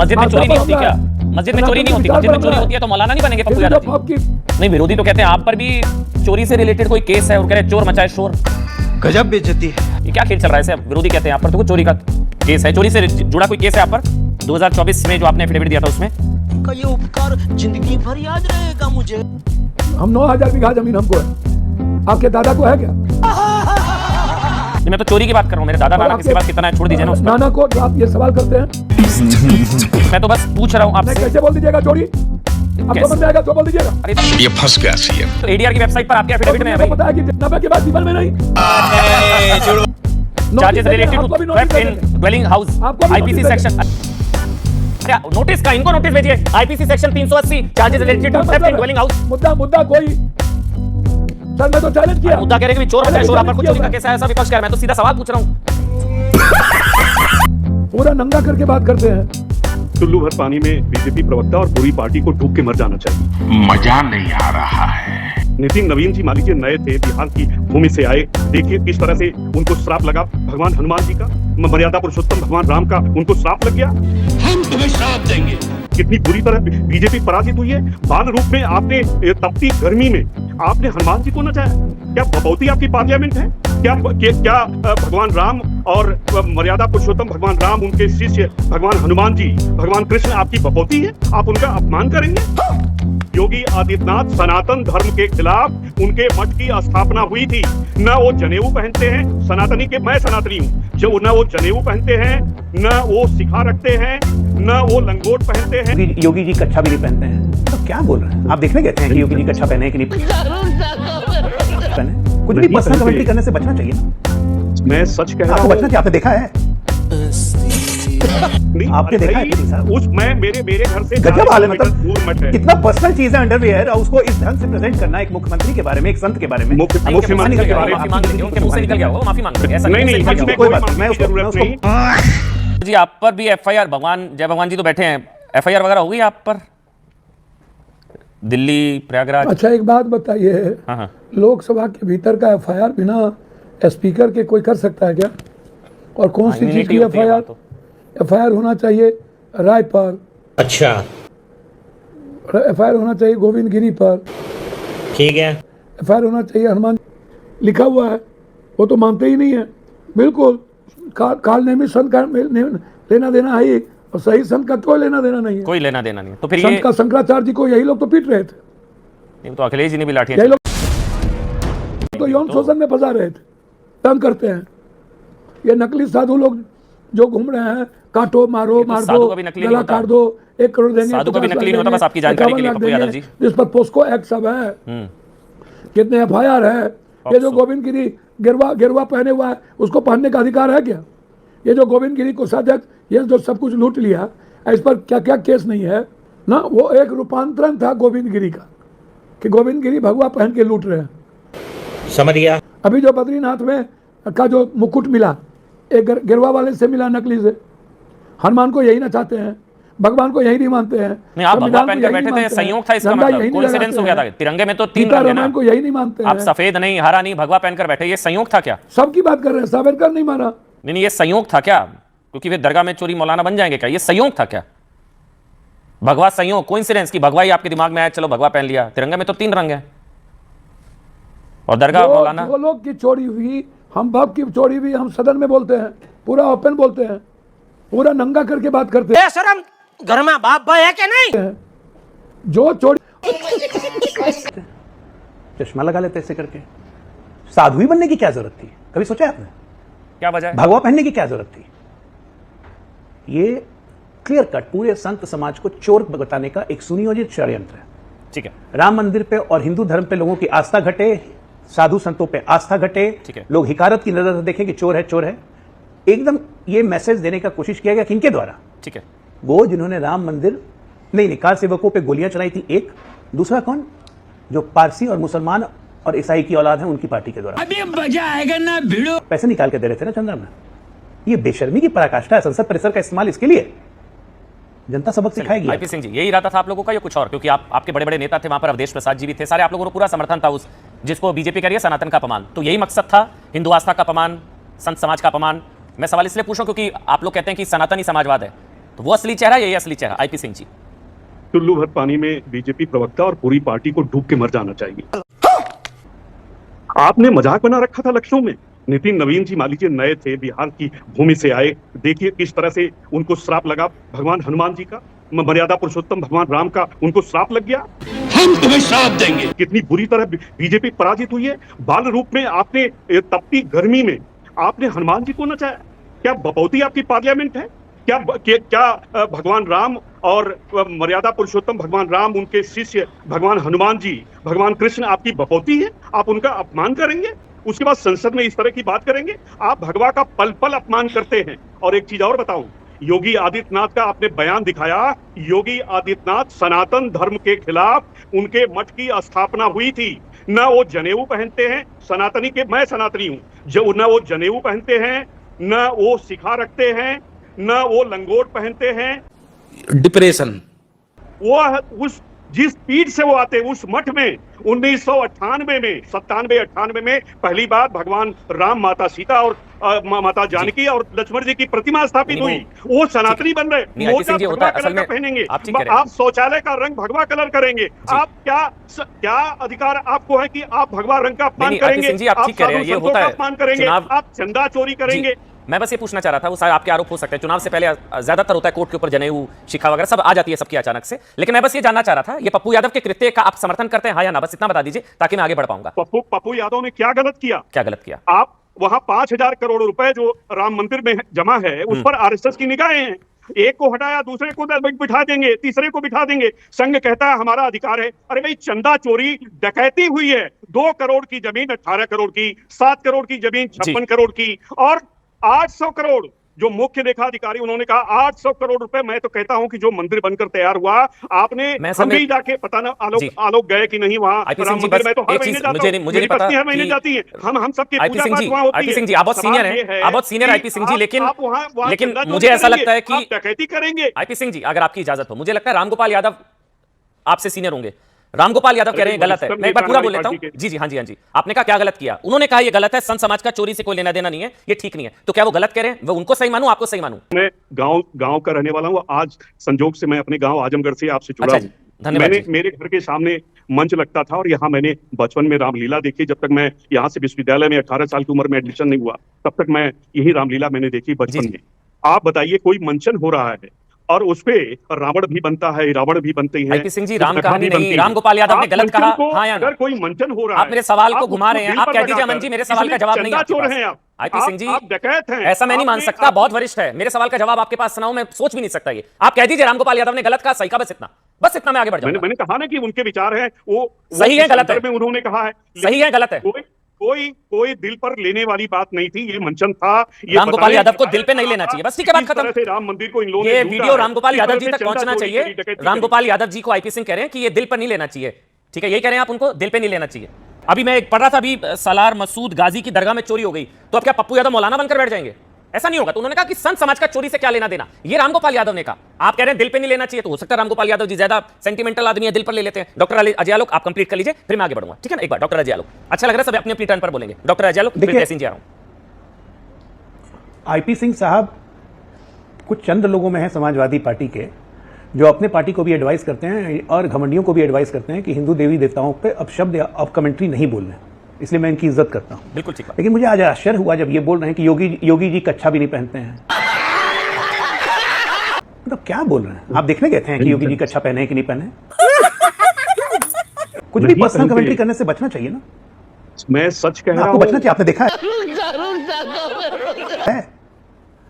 मस्जिद में चोरी नहीं होती क्या? मस्जिद में चोरी नहीं होती? मस्जिद में चोरी होती है तो मौलाना नहीं बनेंगे पप्पू यादव जी? नहीं, विरोधी तो कहते हैं आप पर भी चोरी से रिलेटेड कोई केस है और कह रहे हैं चोर मचाए शोर। गजब बेइज्जती है। ये क्या खेल चल रहा है सर? विरोधी कहते हैं आप पर तो चोरी का केस है, चोरी से जुड़ा कोई केस है आप पर 2024 में जो आपने एफिडेविट दिया था उसमें? का ये उपकार जिंदगी भर याद रहेगा मुझे। हम 9000 बीघा जमीन हमको है, आपके दादा को है क्या? मैं तो चोरी की बात कर रहा हूँ, मेरे दादा नाना किसके पास कितना है छोड़ दीजिए ना उसमें। नाना को जो आप ये सवाल करते हैं, मैं तो बस पूछ रहा हूँ आपसे। कैसे बोल दीजिएगा चोरी? आपको बन जाएगा तो बोल दीजिएगा। अरे ये फंस गया सीएम। तो एडीआर की वेबसाइट पर आपके एफिडेविट में है भाई। पता है कि 90 के बाद जीवन में नहीं charges related to theft in dwelling house IPC section. Notice का इनको नोटिस भेजिए IPC section 380 charges related to theft in dwelling house. मुद्दा कोई सर, मैं तो चैलेंज किया। मुद्दा कह रहे हैं कि चोर मचाए शोर, आप पर कुछ चोरी का केस है ऐसा विपक्ष कह रहा है। मैं तो सीधा सवाल पूछ रहा हूँ। पूरा नंगा करके बात करते हैं। टुल्लू भर पानी में बीजेपी प्रवक्ता और पूरी पार्टी को डूब के मर जाना चाहिए। मजा नहीं आ रहा है। नितिन नवीन जी मान लीजिए नए थे, बिहार की भूमि से आए, देखिए किस तरह से उनको श्राप लगा भगवान हनुमान जी का, मर्यादा पुरुषोत्तम भगवान राम का उनको श्राप लग गया। हम तुम्हें श्राप देंगे। कितनी बुरी तरह बीजेपी पराजित हुई है। बाल रूप में आपने तपती गर्मी में आपने हनुमान जी को नचाया। क्या भगवती आपकी पार्लियामेंट है? क्या भगवान राम और मर्यादा पुरुषोत्तम भगवान राम, उनके शिष्य भगवान हनुमान जी, भगवान कृष्ण आपकी भगवती है? आप उनका अपमान करेंगे? योगी आदित्यनाथ सनातन धर्म के खिलाफ उनके मठ की स्थापना हुई थी। न वो जनेऊ पहनते हैं, सनातनी के, मैं सनातनी हूँ, जो न वो जनेऊ पहनते हैं, न वो शिखा रखते हैं, न वो लंगोट पहनते हैं। योगी जी कच्छा भी नहीं पहनते हैं तो क्या बोल रहे हैं आप? देखने कहते हैं कि योगी जी कच्छा पहने हैं कि नहीं पहने? कुछ भी पर्सनल कमेंट्री करने से बचना चाहिए ना। मैं सच कह रहा आपको हूँ। बचना चाहिए। आपने देखा है? आपने देखा है साहब? उस मैं मेरे घर से गजब हाल है। दूर मत मतलब है। कितना पर्सनल चीज है अंडरवियर, और उसको इस ढंग से प्रेजेंट करना एक मुख्यमंत्री के बारे में, एक संत के बारे में। मुख्यमंत्री के बारे में माफी मांग लीजिए, उनके मुंह से निकल गया होगा, माफी मांग लीजिए। ऐसा नहीं नहीं, नहीं, कोई बात नहीं, जरूरत नहीं जी। आप पर भी एफआईआर, भगवान जय भगवान जी तो बैठे हैं, एफआईआर वगैरह हो गई आप पर दिल्ली प्रयागराज? अच्छा एक बात बताइए, हाँ, लोकसभा के भीतर का एफआईआर बिना स्पीकर के कोई कर सकता है क्या? और कौन सी चीज की एफआईआर? एफआईआर होना चाहिए राय पर। अच्छा, एफआईआर होना चाहिए गोविंद गिरी पर। ठीक है। एफआईआर होना चाहिए हनुमान, लिखा हुआ है, वो तो मानते ही नहीं है। बिल्कुल काल नेमी संत का लेना देना है ही, और सही संत का कोई लेना देना नहीं है। कोई लेना देना नहीं है। तो फिर संत का शंकराचार्य जी को यही लोग तो पीट रहे थे। नहीं तो अखिलेश जी ने भी लाठियां यही लोग तो यौन शोषण में फंसा रहे थे, तंग करते हैं। ये नकली साधु लोग जो घूम रहे हैं, काटो मारो मार दो, गला काट दो, 1 करोड़ देंगे, साधु का भी नकली नहीं होता, बस आपकी जानकारी के लिए पप्पू यादव जी। जिस पर पोस्को एक्ट सब है, कितने एफआईआर है। ये जो गोविंद गिरी गिरवा पहने हुआ है, उसको पहनने का अधिकार है क्या? ये जो गोविंद गिरी को साध्यक्ष, ये जो सब कुछ लूट लिया, इस पर क्या क्या केस नहीं है ना? वो एक रूपांतरण था गोविंद गिरी का, कि गोविंद गिरी भगवा पहन के लूट रहे हैं। समझ गया। अभी जो बद्रीनाथ में का जो मुकुट मिला, एक गिरवा वाले से मिला, नकली से। हनुमान को यही ना चाहते हैं, भगवान को यही नहीं मानते हैं। नहीं, आप भगवा पहन के बैठे थे, संयोग था इसका मतलब, कोइंसिडेंस हो गया था। तिरंगे में तो 3 रंग है ना, को यही नहीं मानते हैं। आप सफेद नहीं, हरा नहीं, भगवा पहनकर बैठे, ये संयोग था क्या? सबकी बात कर रहे हैं, सावरकर नहीं माना। नहीं, ये संयोग था क्या? क्योंकि वे दरगाह में चोरी मौलाना बन जाएंगे क्या? ये संयोग था क्या? भगवा संयोग, कोइंसिडेंस की भगवा ही आपके दिमाग में आया, चलो भगवा पहन लिया। तिरंगे में तो 3 रंग है और दरगाह मौलाना। वो लोग की चोरी हुई, हम बाप की चोरी हुई, हम सदन में बोलते हैं, पूरा ओपन बोलते हैं, पूरा नंगा करके बात करते हैं। शर्म घर में बाप भाई है क्या नहीं? जो चोरी चश्मा लगा लेते ऐसे करके। साधु ही बनने की क्या जरूरत थी? कभी सोचा है आपने? क्या वजह है? भगवा पहनने की क्या जरूरत थी? ये क्लियर कट पूरे संत समाज को चोर बताने का एक सुनियोजित षड्यंत्र है। ठीक है। राम मंदिर पे और हिंदू धर्म पे लोगों की आस्था घटे, साधु संतों पे आस्था घटे, ठीक है। लोग हिकारत की नजर से देखें कि चोर है, चोर है। एकदम ये मैसेज देने का कोशिश किया गया किनके द्वारा? ठीक है। वो जिन्होंने राम मंदिर नहीं कार सेवकों पे गोलियां चलाई थी, एक। दूसरा कौन? जो पारसी और मुसलमान और ईसाई की औलाद है, उनकी पार्टी के द्वारा। अभी मजा आएगा ना भिड़ो। पैसे निकाल के दे रहे थे ना चंद्रा में। ये बेशर्मी की पराकाष्ठा है। संसद परिसर का इस्तेमाल इसके लिए, जनता सबक सिखाएगी। आईपी सिंह जी, यही इरादा था आप लोगों का या कुछ और? क्योंकि आपके बड़े बड़े नेता थे वहां पर, अवधेश प्रसाद जी भी थे, सारे आप लोगों को पूरा समर्थन था उस, जिसको बीजेपी कह रही है सनातन का अपमान। तो यही मकसद था, हिंदू आस्था का अपमान, संत समाज का अपमान। मैं सवाल इसलिए पूछूं क्योंकि आप लोग कहते हैं कि सनातनी समाजवाद है, तो वो असली चेहरा, यही असली चेहरा आईपी सिंह जी। टुल्लू भर पानी में बीजेपी प्रवक्ता और पूरी पार्टी को डूब के मर जाना चाहिए। आपने मजाक बना रखा था लखनऊ में। नितिन नवीन जी मान लीजिए नए थे, बिहार की भूमि से आए, देखिए किस तरह से उनको श्राप लगा भगवान हनुमान जी का, मर्यादा पुरुषोत्तम भगवान राम का उनको श्राप लग गया। हम तुम्हें श्राप देंगे। कितनी बुरी तरह बीजेपी पराजित हुई है। बाल रूप में आपने तपती गर्मी में आपने हनुमान जी को नचाया। क्या बपौती आपकी पार्लियामेंट है? क्या भगवान राम और मर्यादा पुरुषोत्तम भगवान राम, उनके शिष्य भगवान हनुमान जी, भगवान कृष्ण आपकी बपौती है? आप उनका अपमान करेंगे, उसके बाद संसद में इस तरह की बात करेंगे? आप भगवा का पल पल अपमान करते हैं। और एक चीज और बताऊं, योगी आदित्यनाथ का आपने बयान दिखाया। योगी आदित्यनाथ सनातन धर्म के खिलाफ उनके मठ की स्थापना हुई थी। न वो जनेऊ पहनते हैं, सनातनी के, मैं सनातनी हूं, जो न वो जनेऊ पहनते हैं, न वो शिखा रखते हैं, न वो लंगोट पहनते हैं। डिप्रेशन, वो उस जिस पीठ से वो आते, उस मठ में 1998 में 97-98 में पहली बार भगवान राम, माता सीता और माता जानकी और लक्ष्मण जी की प्रतिमा स्थापित हुई। वो सनातनी बन रहे। मोजा भगवा कलर का पहनेंगे, आप शौचालय का रंग भगवा कलर करेंगे। आप क्या अधिकार आपको है कि आप भगवा रंग का अपमान करेंगे? आप साधु संतों का अपमान करेंगे, आप चंदा चोरी करेंगे। मैं बस ये पूछना चाह रहा था, वो सारे आपके आरोप हो सकते हैं, चुनाव से पहले ज्यादातर होता है कोर्ट के ऊपर जनेऊ, शिखा वगैरह सब आ जाती है सबकी अचानक से, लेकिन मैं बस ये जानना चाह रहा था, ये पप्पू यादव के कृत्य का आप समर्थन करते हैं, हाँ या ना? बस इतना बता दीजिए ताकि मैं आगे बढ़ पाऊंगा। पप्पू यादव ने क्या गलत किया? क्या गलत किया? आप वहां 5,000 करोड़ रुपए जो राम मंदिर में जमा है, उस पर आरएसएस की निगाहें हैं। एक को हटाया, दूसरे को बिठा देंगे, तीसरे को बिठा देंगे। संघ कहता है हमारा अधिकार है। अरे भाई, चंदा चोरी, डकैती हुई है। 2 करोड़ की जमीन 18 करोड़ की, 7 करोड़ की जमीन 56 करोड़ की, और 800 करोड़ जो मुख्य लेखा अधिकारी, उन्होंने कहा 800 करोड़ रुपए। मैं तो कहता हूं कि जो मंदिर बनकर तैयार हुआ, आपने हम भी जाके पता ना आलोक गए कि नहीं वहां राम मंदिर में, तो हर महीने जाता हूं, मुझे नहीं पता, हर महीने जाती है। हम सबकी पूजा पाठ वहां होती है। आईपी सिंह जी आप बहुत सीनियर हैं, आप बहुत सीनियर आईपी सिंह जी, लेकिन मुझे ऐसा लगता है कि डकैती करेंगे। आईपी सिंह जी, अगर आपकी इजाजत हो, मुझे लगता है रामगोपाल यादव आपसे सीनियर होंगे। रामगोपाल यादव कह रहे हैं गलत है। मैं एक बार पूरा बोल लेता हूं। जी हाँ जी। आपने कहा क्या गलत किया? उन्होंने कहा ये गलत है, संत समाज का चोरी से कोई लेना देना नहीं है, ये ठीक नहीं है। तो क्या वो गलत कह रहे हैं? वो उनको सही मानूं, आपको सही मानूं? मैं गांव का रहने वाला हूं। आज संजोग से मैं अपने गांव आजमगढ़ से आपसे जुड़ा हूं। धन्यवाद। मेरे घर के सामने मंच लगता था और यहाँ मैंने बचपन में रामलीला देखी। जब तक मैं यहाँ से विश्वविद्यालय में 18 साल की उम्र में एडमिशन नहीं हुआ, तब तक मैं यही रामलीला मैंने देखी बचपन में। आप बताइए, कोई मंचन हो रहा है और उसपे रावण भी बनता है, रावण भी बनते हैं। आईपी सिंह जी, राम कहानी नहीं, रामगोपाल यादव ने गलत कहा, हाँ या ना? अगर कोई मंचन हो रहा है, आप मेरे सवाल को घुमा रहे हैं। आप कह दीजिए अमन जी, मेरे सवाल का जवाब नहीं। चोर हैं आप, आईपी सिंह जी, आप डकैत हैं। ऐसा मैं नहीं मान सकता, बहुत वरिष्ठ है। मेरे सवाल का जवाब आपके पास सुनाऊं, मैं सोच भी नहीं सकता ये। आप कह दीजिए रामगोपाल यादव ने गलत कहा, सही कहा, बस इतना मैं आगे बढ़ जाऊंगा। मैंने कहा ना कि उनके विचार हैं, वो सही है गलत है? उन्होंने कहा है सही है गलत है? कोई दिल पर लेने वाली बात नहीं थी, ये मंचन था। रामगोपाल यादव को दिल पे नहीं लेना चाहिए, बस ठीक है, बात खत्म। राम मंदिर को इन लोगों ये वीडियो रामगोपाल यादव जी तक पहुंचना चाहिए। रामगोपाल यादव जी को आईपी सिंह कह रहे हैं कि ये दिल पर नहीं लेना चाहिए, ठीक है, यही कह रहे हैं आप, उनको दिल पे नहीं लेना चाहिए। अभी मैं पढ़ रहा था, अभी सालार मसूद गाजी की दरगाह में चोरी हो गई, तो अब क्या पप्पू यादव मौलाना बनकर बैठ जाएंगे? ऐसा नहीं होगा। तो उन्होंने कहा कि संत समाज का चोरी से क्या लेना देना, ये रामगोपाल यादव ने कहा। आप कह रहे हैं दिल पे नहीं लेना चाहिए, तो हो सकता है रामगोपाल यादव जी ज्यादा सेंटिमेंटल आदमी है, दिल पर ले लेते हैं। डॉक्टर अजय आलोक, आप कंप्लीट कर लीजिए, फिर मैं आगे बढ़ूंगा, ठीक है ना? एक बार डॉक्टर अजय आलोक, अच्छा लग रहा है, सब अपनी अपनी टर्न पर बोलेंगे। डॉक्टर अजय आलोक, फिर सिंह जी आ रहा हूं। आईपी सिंह साहब कुछ चंद लोगों में है समाजवादी पार्टी के, जो अपने पार्टी को भी एडवाइस करते हैं और घमंडियों को भी एडवाइस करते हैं कि हिंदू देवी देवताओं पे अब शब्द या अब कमेंट्री नहीं बोलना है, इसलिए मैं इनकी इज्जत करता हूं। बिल्कुल ठीक है। लेकिन मुझे आज आश्चर्य हुआ जब ये बोल रहे हैं कि योगी जी कच्छा भी नहीं पहनते हैं। मतलब क्या बोल रहे हैं? आप देखने गए थे कि योगी जी कच्छा पहने कि नहीं पहने? कुछ भी पर्सनल कमेंट्री करने से बचना चाहिए ना। मैं सच कह रहा हूं, आपको बचना चाहिए। आपने देखा है?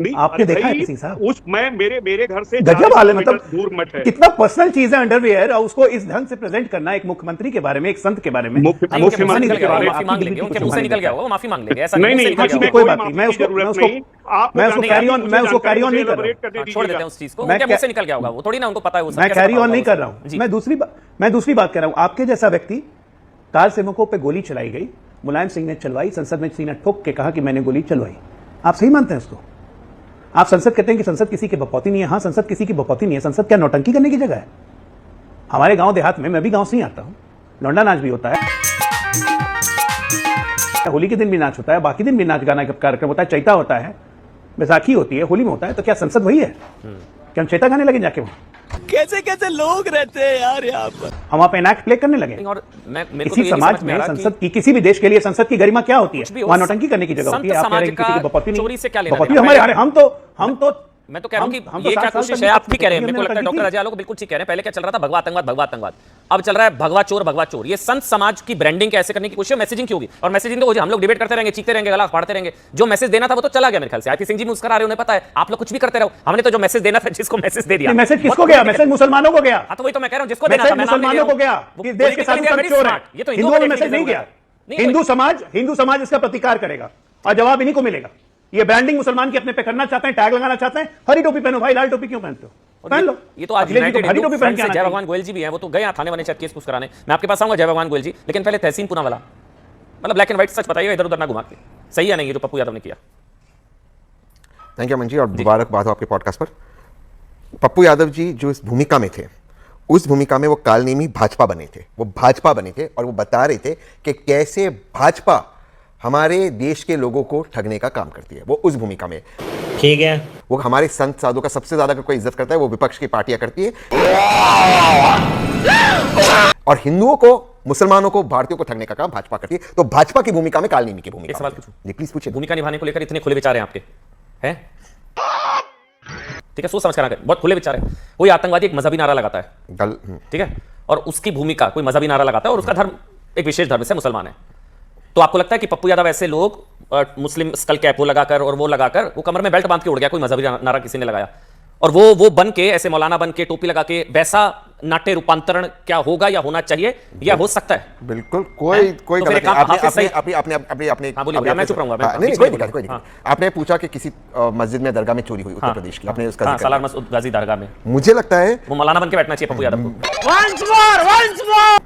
नहीं, आपने देखा है किसी साहब? मेरे घर से गजब हाल है, मतलब दूर मठ है। कितना पर्सनल चीज है अंडरवियर, और उसको इस ढंग से प्रेजेंट करना एक मुख्यमंत्री के बारे में, एक संत के बारे में। मुख्यमंत्री माफी मांग लेंगे, उनके मुंह से निकल गया होगा, वो माफी मांग लेंगे। ऐसा नहीं, कोई बात नहीं, मैं उसको कैरी ऑन नहीं कर रहा हूं। छोड़ देते हैं उस चीज को, उनके मुंह से निकल गया होगा, वो थोड़ी ना उनको पता है वो। मैं कैरी ऑन नहीं कर रहा हूं। मैं दूसरी बात कर रहा हूं। आपके जैसा व्यक्ति, कार सेवकों पे गोली चलाई गई, मुलायम सिंह ने चलवाई, संसद में सीना ठोक के कहा कि मैंने गोली चलवाई। आप सही मानते हैं उसको? आप संसद कहते हैं कि संसद किसी की बपौती नहीं है। हाँ, संसद किसी की बपौती नहीं है। संसद क्या नौटंकी करने की जगह है? हमारे गांव देहात में, मैं भी गांव से ही आता हूं, लौंडा नाच भी होता है, होली के दिन भी नाच होता है, बाकी दिन भी नाच गाना का कार्यक्रम होता है, चैता होता है, बैसाखी होती है, होली में होता है। तो क्या संसद वही है? क्या हम चेता गाने लगे जाके वहां? कैसे कैसे लोग रहते हैं यार यहाँ पर। हम वहां पे एनैक्ट प्ले करने लगे? और मेरे को किसी तो ये नहीं समाज समझ में में आ रहा संसद की, किसी भी देश के लिए संसद की गरिमा क्या होती कुछ भी है? हो, वहां नौटंकी करने की जगह होती है। संत आप कह रहे हैं समाज किसी की का बपौती नहीं, चोरी से क्या लेना बपौती देना? हमारे, अरे हम तो मैं तो कह रहा हूं कि हम तो ये 7 क्या साल कोशिश तक है, आप भी कह रहे हैं, हमने मेरे को लगता है नौटंकी डॉक्टर की। अजय आलो को बिल्कुल ठीक कह रहे हैं। पहले क्या चल रहा था, भगवा आतंकवाद भगवा आतंकवाद, अब चल रहा है भगवा चोर। ये संत समाज की ब्रांडिंग कैसे करने की कोशिश है, मैसेजिंग की होगी। और मैसेजिंग तो हम लोग डिबेट करते रहेंगे, चीखते रहेंगे, गला फाड़ते रहेंगे। जो मैसेज देना था वो तो चला गया मेरे ख्याल से। आईपी सिंह जी मुस्कुरा रहे, उन्हें पता है। आप लोग कुछ भी करते रहो, हमने तो जो मैसेज देना था, जिसको मैसेज दे दिया। मैसेज किसको गया? मैसेज मुसलमानों को गया। हाँ तो वही तो मैं कह रहा हूं, जिसको देना था, मैसेज मैं नाम नहीं ले मुसलमानों रहा को गया हूं। कि देश के साधु संत चोर है। ये तो हिंदुओं में मैसेज नहीं गया। हिंदू समाज इसका प्रतिकार करेगा और जवाब इन्हीं को मिलेगा। ये ब्रांडिंग मुसलमान की अपने पे करना चाहते हैं, टैग लगाना चाहते हैं। हरी टोपी पहनो भाई, लाल टोपी क्यों पहनते हो? पहन लो। ये तो आज अखिलेश जी को यूनाइटेड हरी हिंदू टोपी पहन फ्रंट के से आना जय चाहिए। भगवान गोयल जी भी हैं, वो तो गए थाने वाले शायद केस कराने। मैं आपके पास आऊंगा जय भगवान गोयल जी, लेकिन पहले तहसीन पूना वाला, मतलब ब्लैक एंड व्हाइट सच बताइएगा, इधर उधर ना घुमा के। सही है नहीं ये जो पप्पू यादव ने किया? थैंक यू अमन जी, और मुबारकबाद हो आपके पॉडकास्ट पर। पप्पू यादव जी जो इस भूमिका में थे, उस भूमिका में वो कालनेमी भाजपा बने थे। वो भाजपा बने थे और वो बता रहे थे कि कैसे भाजपा हमारे देश के लोगों को ठगने का काम करती है। वो उस भूमिका में, ठीक है, वो हमारे संत साधु का सबसे ज्यादा अगर कोई इज्जत करता है वो विपक्ष की पार्टियां करती है, और हिंदुओं को, मुसलमानों को, भारतीयों को ठगने का काम भाजपा करती है। तो भाजपा की भूमिका में कालनेमी की भूमिका। एक सवाल पूछूं? जी प्लीज पूछिए। भूमिका निभाने को लेकर इतने खुले विचार हैं आपके, हैं? ठीक है, सोच समझ कर आगे, बहुत खुले विचार है। कोई आतंकवादी एक मजहबी नारा लगाता है, ठीक है, और उसकी भूमिका, कोई मजहबी नारा लगाता है और उसका धर्म एक विशेष धर्म से मुसलमान है, तो आपको लगता है कि पप्पू यादव ऐसे लोग मुस्लिम स्कल कैप वो लगाकर और वो लगाकर, वो कमर में बेल्ट बांध के उड़ गया, कोई मजहबी नारा किसी ने लगाया, और वो बन के ऐसे मौलाना बन के टोपी लगा के, वैसा नाट्य रूपांतरण क्या होगा या होना चाहिए या हो सकता है? बिल्कुल कोई तो गलत फिर नहीं। आपने हाँ, बोलिए, मैं चुप रहूंगा, नहीं, कोई दिक्कत। आपने पूछा कि किसी मस्जिद में, दरगाह में चोरी हुई उत्तर प्रदेश की, आपने उसका जिक्र सालार मसूद गाजी दरगाह में, मुझे लगता है वो मौलाना बन के बैठना चाहिए पप्पू यादव को।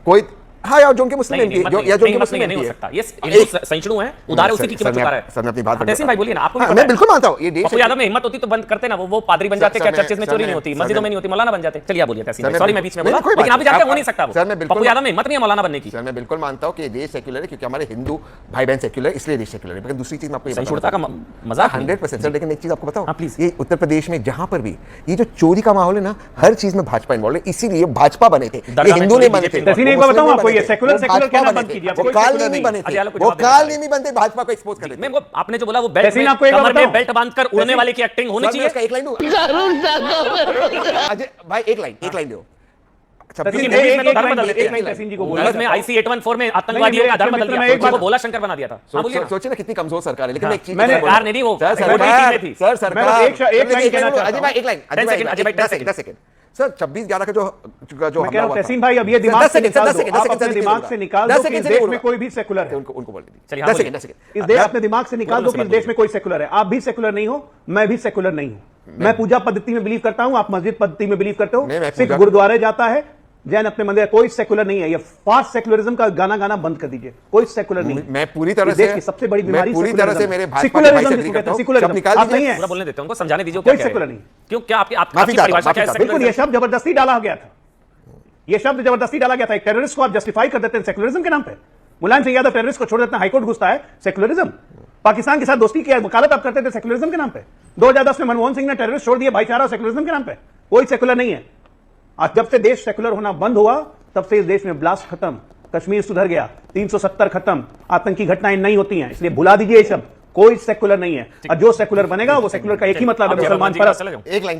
कोई, हाँ यार, जो उनके मुस्लिम नहीं, एमपी, या जो उनके मुस्लिम नहीं हो एमपी सकता। ये हिंदू सहिष्णु है, उदार है, उसी की कीमत चुका रहा है। सर मैं अपनी बात तहसीन भाई बोलिए ना, आपको भी पता मैं है। बिल्कुल मानता हूँ ये देश पप्पू यादव में हिम्मत होती तो बंद करते ना, वो पादरी बन जाते, क्या चर्चेज में चोरी नहीं होती, मस्जिदों में नहीं होती, मौलाना बन जाते। चलिए आप बोलिए तहसीन भाई, सॉरी मैं बीच में बोला, लेकिन आप भी जानते हैं हो नहीं सकता वो। पप्पू यादव में हिम्मत नहीं है मौलाना बनने की। सर मैं बिल्कुल मानता हूँ कि ये देश सेक्युलर है, क्योंकि हमारे हिंदू भाई बहन सेक्युलर है, इसलिए देश सेक्युलर है। लेकिन दूसरी चीज मैं आपको सहिष्णुता का मजाक 100% सर, लेकिन एक चीज आपको बताओ, हाँ, प्लीज। ये उत्तर प्रदेश में जहां पर भी ये जो चोरी का माहौल है ना, हर चीज में भाजपा इन्वॉल्व है, इसीलिए भाजपा बने थे, ये हिंदू नहीं बने थे। तहसीन एक बार बताऊं आपको, ये सेक्युलर कहना बंद कीजिए। वो काल नहीं बने थे, वो काल नहीं बनते, भाजपा को एक्सपोज कर देते। मैं आपने जो बोला वो बेल्ट में, आपको एक कमर में बताऊं? बेल्ट बांधकर उड़ने वाले की एक्टिंग होनी चाहिए। एक लाइन दो अजय भाई, एक लाइन दो। में IC 814 में आतंकवादियों का धर्म बदल दिया, वो बोला शंकर बना दिया था। हाँ, बोलिए ना। सोचिए ना कितनी कमजोर सरकार है। लेकिन एक चीज सरकार नहीं, वो सर, अजय भाई एक लाइन, 10 सेकंड सर। 26/11 का जो हमला हुआ था, तहसीन भाई, अब ये दिमाग से निकाल दो, आप अपने दिमाग से निकाल दो 10 कि इस सेकंड देश में कोई भी सेकुलर है। उनको बोल दीजिए। चलिए, 10 सेकंड इस देश, अपने दिमाग से निकाल दो कि इस देश में कोई सेकुलर है। आप भी सेकुलर नहीं हो, मैं भी सेकुलर नहीं हूं। मैं पूजा पद्धति में बिलीव करता हूं, आप मस्जिद पद्धति में बिलीव करते हो, सिख गुरुद्वारे जाता है, जैन अपने मंदिर। कोई सेकुलर नहीं है। ये फास्ट सेकुलरिज्म का गाना बंद कर दीजिए। कोई सेकुलर नहीं। मैं पूरी तरह देश की सबसे बड़ी बीमारी पूरी तरह से मेरे भाजपा सेकुलरिज्म भाई से जिसको कहते हैं, सेकुलरिज्म सेकुलरिज्म निकाल आप नहीं दीजिए। है। पूरा बोलने देते हैं उनको, समझाने दीजिए कोई सेकुलर नहीं। क्यों, क्या आपकी माफी परिभाषा क्या है? बिल्कुल, ये शब्द जबरदस्ती डाला गया था। ये शब्द जबरदस्ती डाला गया था। एक टेररिस्ट को आप जस्टिफाई कर देते हैं सेकुलरिज्म के नाम पे। मुलायम सिंह यादव टेररिस्ट को छोड़ देते हैं, हाईकोर्ट घुसता है, सेकुलरिज्म। पाकिस्तान के साथ दोस्ती की वकालत आप करते थे सेकुलरिज्म के नाम पे। 2010 में मनमोहन सिंह ने टेररिस्ट छोड़ दिया, भाईचारा सेकुलरिज्म के नाम पे। कोई सेकुलर नहीं है। आज जब से देश सेकुलर होना बंद हुआ, तब से इस देश में ब्लास्ट खत्म, कश्मीर सुधर गया, 370 खत्म, आतंकी घटनाएं नहीं होती हैं। इसलिए भुला दीजिए ये शब्द। कोई सेकुलर नहीं है, और जो सेकुलर बनेगा वो सेकुलर का एक ही मतलब है, मुसलमान परस्त। एक लाइन